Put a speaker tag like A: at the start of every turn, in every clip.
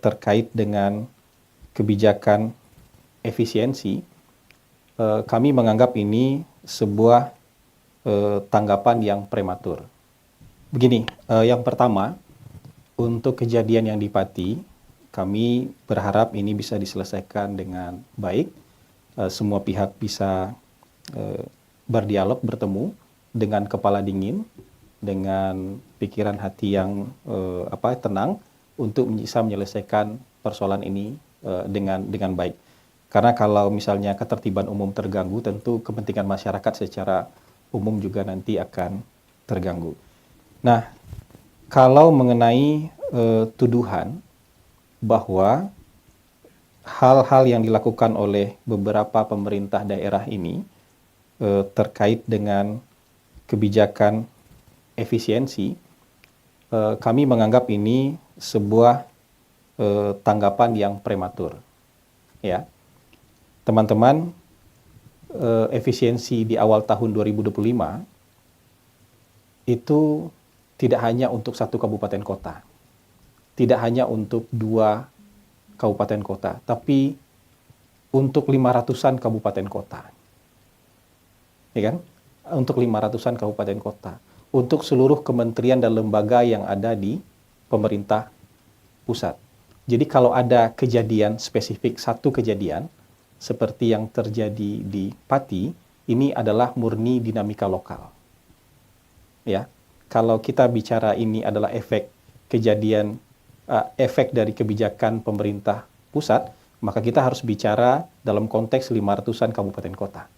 A: terkait dengan kebijakan efisiensi, kami menganggap ini sebuah tanggapan yang prematur. Begini, yang pertama, untuk kejadian yang di Pati, kami berharap ini bisa diselesaikan dengan baik. Semua pihak bisa berdialog, bertemu dengan kepala dingin, dengan pikiran hati yang tenang untuk bisa menyelesaikan persoalan ini dengan baik. Karena kalau misalnya ketertiban umum terganggu, tentu kepentingan masyarakat secara umum juga nanti akan terganggu. Nah, kalau mengenai tuduhan bahwa hal-hal yang dilakukan oleh beberapa pemerintah daerah ini terkait dengan kebijakan efisiensi, kami menganggap ini sebuah tanggapan yang prematur. Ya, teman-teman, efisiensi di awal tahun 2025 itu tidak hanya untuk satu kabupaten kota, tidak hanya untuk 2 kabupaten kota, tapi untuk 500-an kabupaten kota. Ya kan? Untuk 500-an kabupaten kota, untuk seluruh kementerian dan lembaga yang ada di pemerintah pusat. Jadi kalau ada kejadian spesifik, satu kejadian seperti yang terjadi di Pati, ini adalah murni dinamika lokal. Ya, kalau kita bicara ini adalah efek kejadian, efek dari kebijakan pemerintah pusat, maka kita harus bicara dalam konteks 500-an kabupaten kota.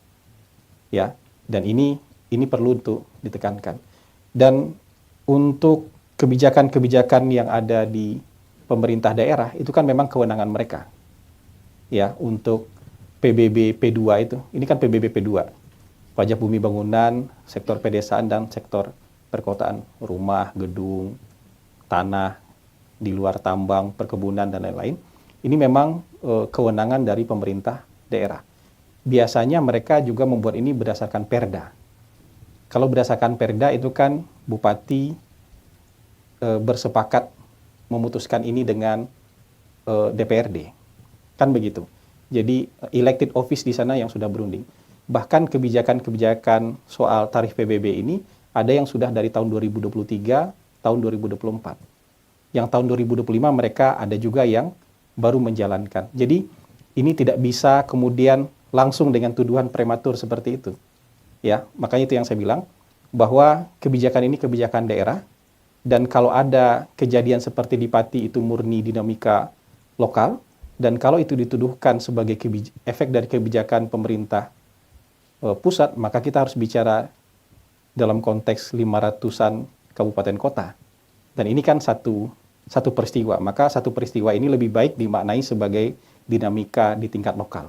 A: Ya, dan ini perlu untuk ditekankan. Dan untuk kebijakan-kebijakan yang ada di pemerintah daerah itu kan memang kewenangan mereka. Ya, untuk PBB P2 itu, ini kan PBB P2. Pajak bumi bangunan, sektor pedesaan dan sektor perkotaan, rumah, gedung, tanah di luar tambang, perkebunan dan lain-lain. Ini memang kewenangan dari pemerintah daerah. Biasanya mereka juga membuat ini berdasarkan perda. Kalau berdasarkan perda itu kan bupati bersepakat memutuskan ini dengan DPRD. Kan begitu. Jadi elected office di sana yang sudah berunding. Bahkan kebijakan-kebijakan soal tarif PBB ini ada yang sudah dari tahun 2023, tahun 2024. Yang tahun 2025 mereka ada juga yang baru menjalankan. Jadi ini tidak bisa kemudian langsung dengan tuduhan prematur seperti itu. Ya, makanya itu yang saya bilang bahwa kebijakan ini kebijakan daerah, dan kalau ada kejadian seperti di Pati itu murni dinamika lokal, dan kalau itu dituduhkan sebagai efek dari kebijakan pemerintah pusat, maka kita harus bicara dalam konteks 500-an kabupaten kota. Dan ini kan satu peristiwa, maka satu peristiwa ini lebih baik dimaknai sebagai dinamika di tingkat lokal.